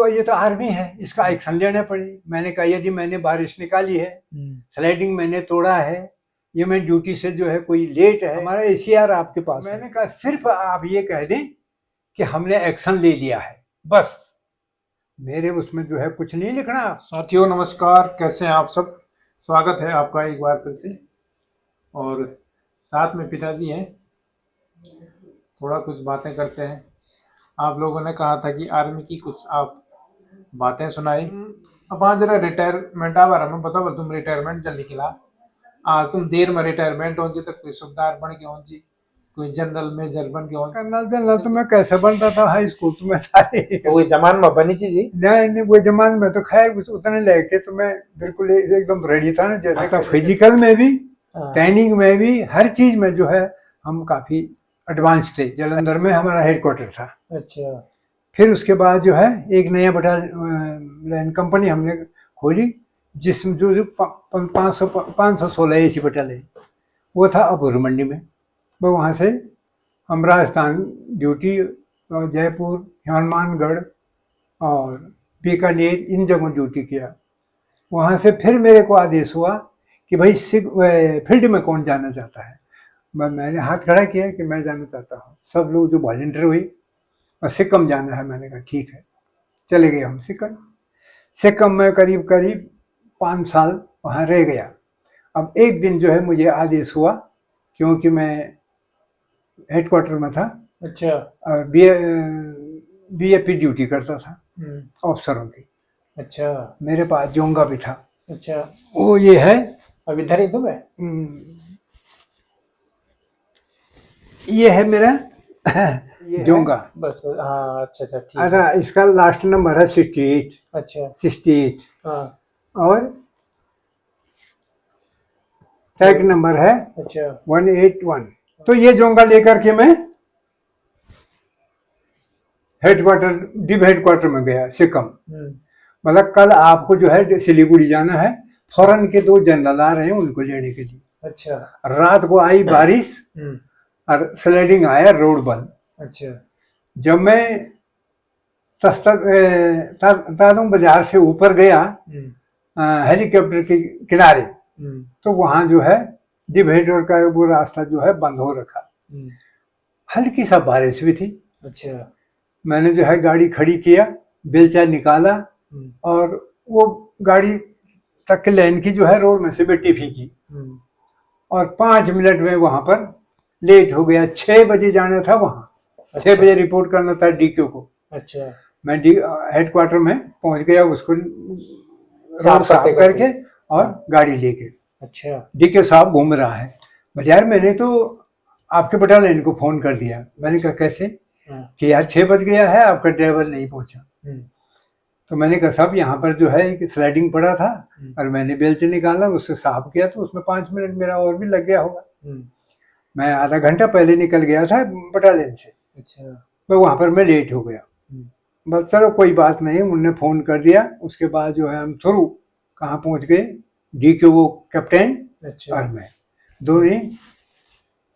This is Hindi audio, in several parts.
तो ये तो आर्मी है, इसका एक्शन लेना पड़े। मैंने कहा यदि मैंने बारिश निकाली है, स्लाइडिंग मैंने तोड़ा है, ये मैं ड्यूटी से जो है कोई लेट है, हमारा एसीआर आपके पास। मैंने कहा सिर्फ आप ये कह दें कि हमने एक्शन ले लिया है, बस, मेरे उसमें जो है कुछ नहीं लिखना। साथियों नमस्कार, कैसे हैं आप सब। स्वागत है आपका एक बार फिर से। और साथ में पिताजी हैं, थोड़ा कुछ बातें करते हैं। आप लोगों ने कहा था कि आर्मी की कुछ आप बातें सुनाई। अब आज जरा रिटायरमेंट आ रहा, मैं बता तुम रिटायरमेंट जल्दी खिला। आज तुम देर में रिटायरमेंट हो जी, तक कोई सुबेदार बन के हो जी, कोई जनरल मेजर बन के हो। कर्नल जनरल तो मैं कैसे बनता था, हाई स्कूल तो मैं था तो वही जमान में बनी चीज जी। नहीं, वो जमान में तो खैर उतने लेके तो मैं बिल्कुल एकदम रेडी था ना, जैसे था फिजिकल में भी, ट्रेनिंग में भी, हर चीज में जो है हम काफी एडवांस थे। जालंधर में हमारा हेडक्वार्टर था। अच्छा। फिर उसके बाद जो है एक नया बटालियन कंपनी हमने खोली, जिसमें जो 516 एसी बटालियन वो था अबूर मंडी में। वो वहाँ से हम राजस्थान ड्यूटी, जयपुर, हनुमानगढ़ और बीकानेर, इन जगहों ड्यूटी किया। वहाँ से फिर मेरे को आदेश हुआ कि भाई फील्ड में कौन जाना चाहता है। मैंने हाथ खड़ा किया कि मैं जाना चाहता हूँ। सब लोग जो वॉलंटियर हुई, और सिक्किम जाना है। मैंने कहा ठीक है, चले गए हम सिक्किम। सिक्किम में करीब 5 साल वहाँ रह गया। अब एक दिन जो है मुझे आदेश हुआ, क्योंकि मैं हेडक्वार्टर में था। अच्छा। और बीएपी ड्यूटी करता था ऑफिसरों की। अच्छा। मेरे पास जोंगा भी था। अच्छा। वो ये है, अब इधर ही तुम है। ये है मेरा जोंगा। बस हाँ। अच्छा अच्छा ठीक। अरे इसका लास्ट नंबर है 68। अच्छा 68। हाँ। और टैग नंबर है अच्छा 181। तो ये जोंगा लेकर के मैं हेडक्वार्टर, डिव हेडक्वार्टर में गया सिक्किम। मतलब कल आपको जो है सिलीगुड़ी जाना है, फौरन के 2 जनरल आ रहे हैं उनको लेने के लिए। अच्छा। रात को आई बारिश और स्लाइडिंग आया रोड बंद। अच्छा। जब मैं तादों बाजार से ऊपर गया हेलीकॉप्टर के किनारे, तो वहां जो है डिवेटर का वो रास्ता जो है बंद हो रखा। हल्की सा बारिश भी थी। अच्छा। मैंने जो है गाड़ी खड़ी किया, बेलचा निकाला और वो गाड़ी तक लेन की जो है रोड में से बेटी फीकी और 5 मिनट में वहां पर लेट हो गया। 6 बजे जाना था वहां। अच्छा। 6 बजे रिपोर्ट करना था डीक्यू को। अच्छा। मैं हेडक्वार्टर में पहुंच गया, उसको रोड साफ करके और गाड़ी लेके। अच्छा। डीक्यू साहब घूम रहा है। बोले यार मैंने तो आपके बटालियन को फोन कर दिया। मैंने कहा कैसे? कि यार 6 बज गया है, आपका ड्राइवर नहीं पहुंचा। तो मैंने कहा साहब यहाँ पर जो है एक स्लाइडिंग पड़ा था और मैंने बेल्च निकाला, उससे साफ किया, तो उसमें 5 मिनट मेरा और भी लग गया होगा। मैं आधा घंटा पहले निकल गया था बटालियन से। अच्छा। मैं वहां पर मैं लेट हो गया। बस चलो कोई बात नहीं, उनने फोन कर दिया। उसके बाद जो है हम थ्रू कहाँ पहुंच गए, डीक्यू वो कैप्टन। अच्छा। और मैं दोनों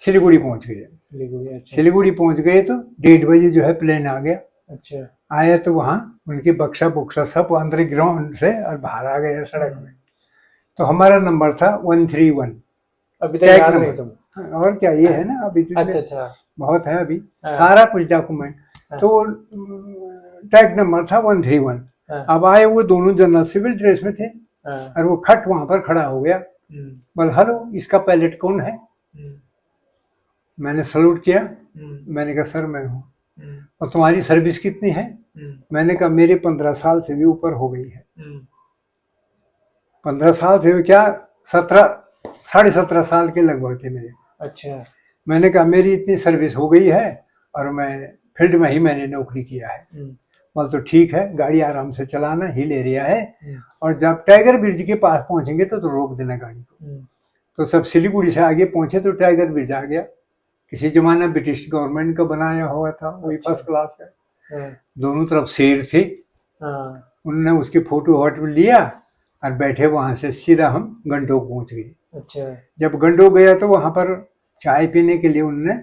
सिलीगुड़ी पहुंच गए। अच्छा। सिलीगुड़ी पहुंच गए तो 1:30 बजे जो है प्लेन आ गया। अच्छा। आया तो वहाँ उनकी बक्सा बुक्सा सब अंदर ग्राउंड से और बाहर आ गए सड़क में। तो हमारा नंबर था 131। अभी तक याद नहीं तुम? और क्या, ये है ना अभी। अच्छा अच्छा। बहुत है अभी। सारा कुछ डॉक्यूमेंट। तो टैग नंबर था 131। अब आए वो दोनों जनरल सिविल ड्रेस में थे और वो खट वहां पर खड़ा हो गया। बोल हेलो, इसका पायलट कौन है? मैंने सल्यूट किया। मैंने कहा सर मैं हूँ। और तुम्हारी सर्विस कितनी है? मैंने कहा मेरे 15 साल से भी ऊपर हो गई है। 15 साल से भी क्या, 17 साल के लगभग थे मेरे। अच्छा। मैंने कहा मेरी इतनी सर्विस हो गई है और मैं फील्ड में ही मैंने नौकरी किया है। बोल तो ठीक है, गाड़ी आराम से चलाना, हिल एरिया है और जब टाइगर ब्रिज के पास पहुंचेंगे तो रोक देना गाड़ी को। तो सब सिलीगुड़ी से आगे पहुंचे तो टाइगर ब्रिज आ गया। किसी जमाना ब्रिटिश गवर्नमेंट का बनाया हुआ था, वही फर्स्ट क्लास है। दोनों तरफ शेर थे। उन्होंने उसकी फोटो वोटो लिया और बैठे, वहां से सीधा हम गंडोक पहुंच गए। अच्छा। जब गंडोक गया तो वहां पर चाय पीने के लिए उन्होंने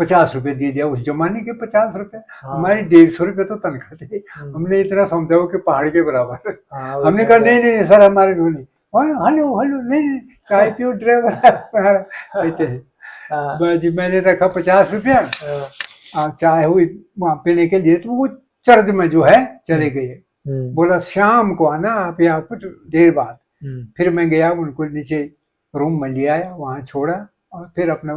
50 रुपए दे दिया। उस जमाने के 50 रुपए, हाँ। हमारी 150 रुपए तो तनख्वाह थी। हमने इतना समझा कि पहाड़ के बराबर। हाँ, वो हमने तो कहा है। नहीं नहीं सर, हमारे को नहीं। हेलो हेलो, नहीं नहीं, चाय पियो ड्राइवर कहते हैं। हाँ, बस जी, मैंने रखा 50 रुपया, हाँ, चाय हुई वहां पीने के लिए, तो वो चर्च में जो है चले गए। बोला शाम को आना आप यहाँ कुछ देर बाद। फिर मैं गया, उनको नीचे रूम में ले आया, वहां छोड़ा और फिर अपना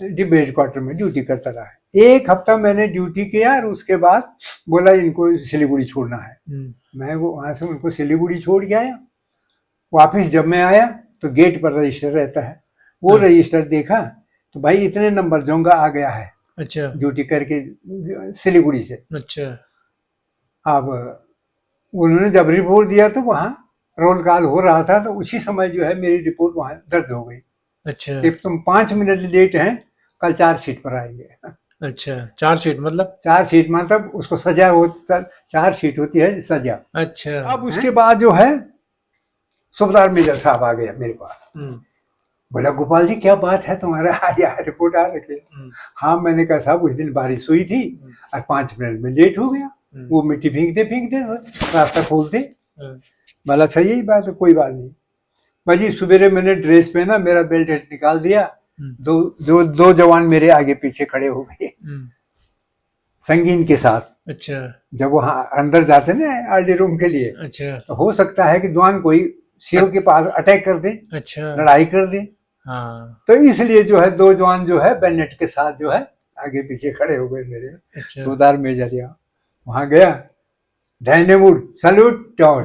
डिब्बे हेडक्वार्टर में ड्यूटी करता रहा। 1 हफ्ता मैंने ड्यूटी किया और उसके बाद बोला इनको सिलीगुड़ी छोड़ना है। मैं वो वहां से उनको सिलीगुड़ी छोड़ के आया। वापिस जब मैं आया तो गेट पर रजिस्टर रहता है, वो रजिस्टर देखा तो भाई इतने नंबर जोंगा आ गया है। अच्छा, ड्यूटी करके सिलीगुड़ी से। अच्छा, अब उन्होंने जब रिपोर्ट दिया तो वहाँ रोल कॉल हो रहा था, तो उसी समय जो है मेरी रिपोर्ट वहाँ दर्ज हो गई अच्छा, कि तुम 5 मिनट लेट हैं, कल 4 सीट पर आएंगे। अच्छा, 4 सीट मतलब? 4 सीट मतलब उसको सजा हो, 4 सीट होती है सजा। अच्छा। अब उसके बाद जो है सूबेदार मेजर साहब आ गया मेरे पास। बोला गोपाल जी क्या बात है तुम्हारा, यहाँ रिपोर्ट आ रखी। हाँ, मैंने कहा साहब उस दिन बारिश हुई थी और 5 मिनट में लेट हो गया। वो मिट्टी फेंकते रास्ता खोलते। बोला अच्छा यही बात है, कोई बात नहीं। भाजी सवेरे मैंने ड्रेस पहना, मेरा बेल्ट निकाल दिया। दो जवान मेरे आगे पीछे खड़े हो गए संगीन के साथ। अच्छा, जब वहाँ अंदर जाते ना आरडी रूम के लिए, अच्छा, तो हो सकता है कि जवान कोई सीओ के पास अटैक कर दे, अच्छा, लड़ाई कर दे। हाँ, तो इसलिए जो है 2 जवान जो है बैनेट के साथ जो है आगे पीछे खड़े हो गए मेरे। अच्छा, सूबेदार मेजर यहाँ वहां गया, डायनेवुड सैल्यूट डाउन।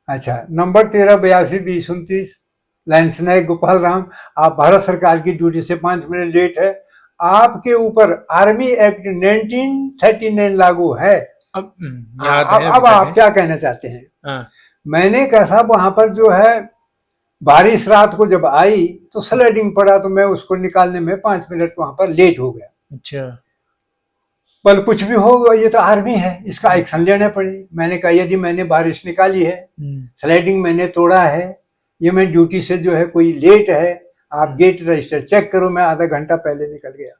अच्छा, नंबर 1382-2029 लाइन्स नायक गोपाल राम, आप भारत सरकार की ड्यूटी से 5 मिनट लेट है। आपके ऊपर आर्मी एक्ट 1939 लागू है। अब याद है, अब आप क्या कहना चाहते हैं? हाँ, मैंने कहा साहब वहां पर जो है बारिश रात को जब आई तो स्लाइडिंग पड़ा, तो मैं उसको निकालने में 5 मिनट वहां पर लेट हो गया। अच्छा, पर कुछ भी हो, ये तो आर्मी है, इसका एक्शन लेना पड़े। मैंने कहा यदि मैंने बारिश निकाली है, स्लाइडिंग मैंने तोड़ा है, ये मैं ड्यूटी से जो है कोई लेट है, आप गेट रजिस्टर चेक करो, मैं आधा घंटा पहले निकल गया,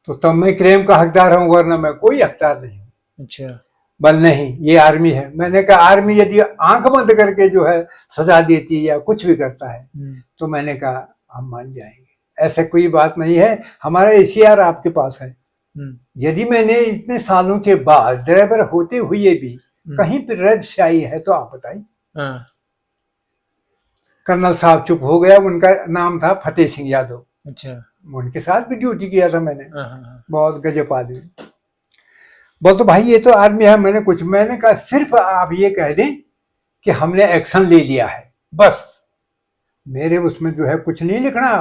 तो तब मैं क्लेम का हकदार हूँ, वरना मैं कोई हकदार नहीं हूँ। अच्छा, बल नहीं, ये आर्मी है। मैंने कहा आर्मी यदि आंख बंद करके जो है सजा देती है या कुछ भी करता है तो मैंने कहा हम मान जाएंगे, ऐसा कोई बात नहीं है, हमारा एसीआर आपके पास है। यदि मैंने इतने सालों के बाद ड्राइवर होते हुए भी कहीं पर रेड स्याही है तो आप बताइए। कर्नल साहब चुप हो गया, उनका नाम था फतेह सिंह यादव। अच्छा, उनके साथ भी ड्यूटी किया था मैंने, बहुत गजब आदमी। बोल तो भाई ये तो आर्मी है। मैंने कहा सिर्फ आप ये कह दें कि हमने एक्शन ले लिया है, बस। मेरे उसमें जो है कुछ नहीं लिखना।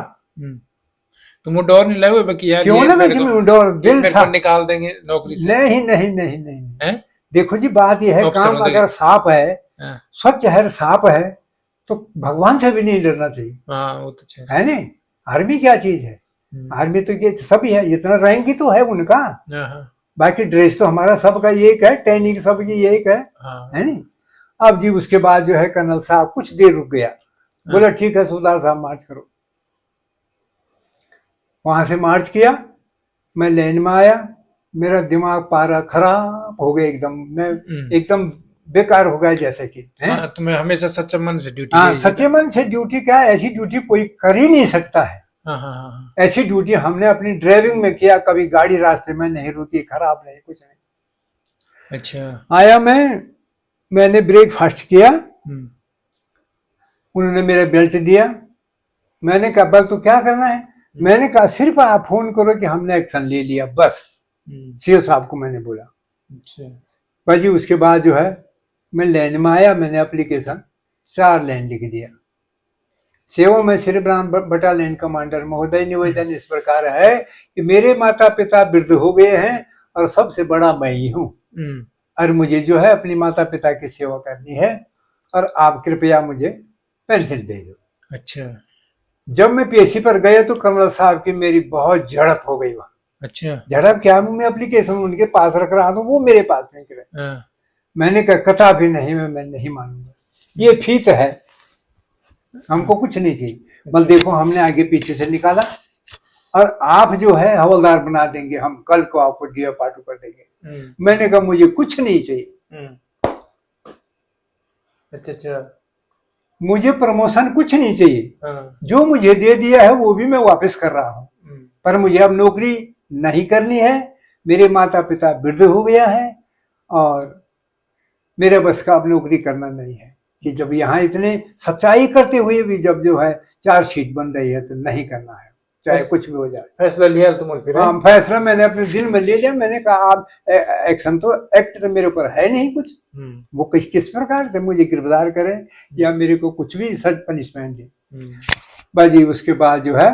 तुम वो डर नहीं लगे कि यार क्यों लगे तुम्हें डर? दिल साफ निकाल देंगे नौकरी से? नहीं नहीं नहीं नहीं, देखो जी बात यह है, काम अगर साफ है, स्वच्छ है, साफ है, तो भगवान से भी नहीं डरना चाहिए। हाँ, वो तो है नहीं। आर्मी क्या चीज है? आर्मी तो ये सभी है, इतना रैंक ही तो है उनका। बाकी ड्रेस तो हमारा सबका एक है, ट्रेनिंग सबकी एक है नहीं। अब जी उसके बाद जो है कर्नल साहब कुछ देर रुक गया, बोला ठीक है सूबेदार साहब मार्च करो। वहां से मार्च किया, मैं लाइन में आया, मेरा दिमाग पारा खराब हो गया एकदम, मैं एकदम बेकार हो गया जैसे कि। तुम्हें हमेशा सच्चे मन से ड्यूटी? हाँ, सच्चे मन से ड्यूटी क्या है, ऐसी ड्यूटी कोई कर ही नहीं सकता है। ऐसी ड्यूटी हमने अपनी ड्राइविंग में किया, कभी गाड़ी रास्ते में नहीं रुकी, खराब नहीं, कुछ नहीं। अच्छा, आया मैंने ब्रेकफास्ट किया, उन्होंने मेरा बेल्ट दिया। मैंने कहा बल तो क्या करना है? मैंने कहा सिर्फ आप फोन करो कि हमने एक्शन ले लिया, बस। सीओ साहब को मैंने बोला। अच्छा, भाजी उसके बाद जो है मैं लाइन में आया, मैंने एप्लीकेशन 4 लाइन लिख दिया। सेवा में श्री ब्राह्मण बटालियन कमांडर महोदय, निवेदन इस प्रकार है कि मेरे माता पिता वृद्ध हो गए हैं और सबसे बड़ा मैं ही हूँ, और मुझे जो है अपनी माता पिता की सेवा करनी है, और आप कृपया मुझे पेंशन दे दो। अच्छा, जब मैं पीएससी पर गया तो कर्नल साहब की मेरी बहुत झड़प हो गई वहां। अच्छा, झड़प क्या? मैं एप्लीकेशन उनके पास रख रहा हूँ, वो मेरे पास नहीं करे। मैंने कहा कथा भी नहीं, मैं नहीं मानूंगा, ये फीत है, हमको कुछ नहीं चाहिए। मतलब देखो हमने आगे पीछे से निकाला, और आप जो है हवलदार बना देंगे, हम कल को आपको डीओ पाटू कर देंगे। मैंने कहा मुझे कुछ नहीं चाहिए, अच्छा, मुझे प्रमोशन कुछ नहीं चाहिए, जो मुझे दे दिया है वो भी मैं वापस कर रहा हूँ, पर मुझे अब नौकरी नहीं करनी है। मेरे माता पिता वृद्ध हो गया है और मेरे बस का अब नौकरी करना नहीं है। कि जब यहाँ इतने सच्चाई करते हुए भी जब जो है चार्जशीट बन रही है तो नहीं करना है, चाहे कुछ भी हो जाए। फैसला लिया तुम फिर? हाँ, फैसला मैंने अपने दिल में ले लिया। मैंने कहा आप एक्शन तो एक्ट तो मेरे ऊपर है नहीं कुछ, वो किस प्रकार से मुझे गिरफ्तार करें या मेरे को कुछ भी सच पनिशमेंट दे। बाजी उसके बाद जो है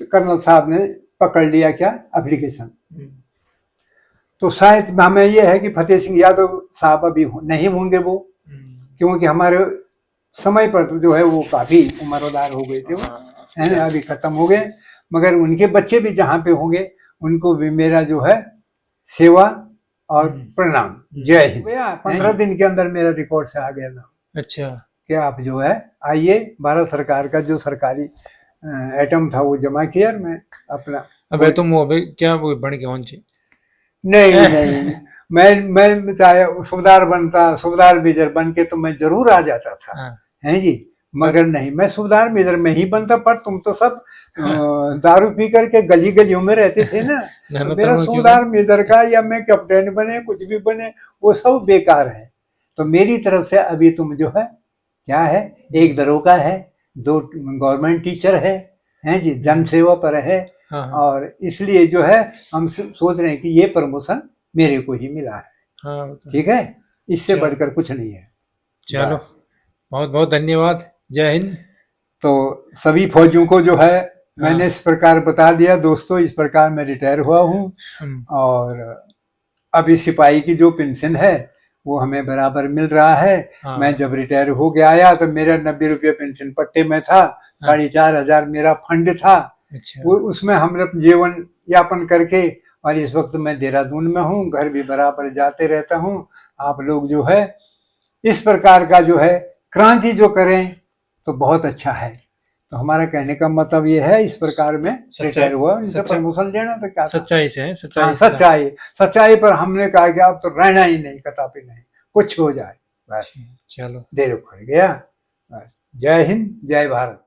कर्नल साहब ने पकड़ लिया क्या एप्लीकेशन। तो शायद हमें ये है कि फतेह सिंह यादव साहब अभी नहीं होंगे वो, क्योंकि हमारे समय पर तो जो है वो काफी उम्रदार हो गए थे, वो है ना, अभी खत्म हो गए। मगर उनके बच्चे भी जहाँ पे होंगे उनको भी मेरा जो है सेवा और प्रणाम। जय हिंद। 15 दिन के अंदर मेरा रिकॉर्ड से आ गया ना। अच्छा, कि आप जो है आइए, भारत सरकार का जो सरकारी एटम था वो जमा किया, मैं अपना। अबे तुम वो अभी क्या वो बन के कौन सी? नहीं मैं चाहे सूबेदार बनता, सूबेदार मेजर बन के तो मैं जरूर आ जाता था, है जी, मगर नहीं, मैं सूबेदार मेजर में ही बनता। पर तुम तो सब दारू पी करके गली गलियों में रहते थे ना। तो मेरा सूबेदार मेजर का या मैं कैप्टन बने कुछ भी बने वो सब बेकार है। तो मेरी तरफ से अभी तुम जो है क्या है, एक दरोगा है, 2 गवर्नमेंट टीचर है जी, जन सेवा पर है। और इसलिए जो है हम सोच रहे हैं कि ये प्रमोशन मेरे को ही मिला है। ठीक है, इससे बढ़कर कुछ नहीं है। चलो, बहुत बहुत धन्यवाद। जय हिंद। तो सभी फौजियों को जो है मैंने इस प्रकार बता दिया दोस्तों, इस प्रकार मैं रिटायर हुआ हूँ और अभी सिपाही की जो पेंशन है वो हमें बराबर मिल रहा है। मैं जब रिटायर हो गया आया तो मेरा 90 रुपये पेंशन पट्टे में था, 4,500 मेरा फंड था। वो उसमें हम जीवन यापन करके, और इस वक्त मैं देहरादून में हूँ, घर भी बराबर जाते रहता हूँ। आप लोग जो है इस प्रकार का जो है क्रांति जो करें तो बहुत अच्छा है। तो हमारा कहने का मतलब ये है, इस प्रकार में रिटायर हुआ, इनका प्रमोशन लेना तो क्या, सच्चाई से है, सच्चाई पर हमने कहा कि अब तो रहना ही नहीं, कदापि नहीं, कुछ हो जाए बस। चलो, देर पड़ गया बस। जय हिंद, जय भारत।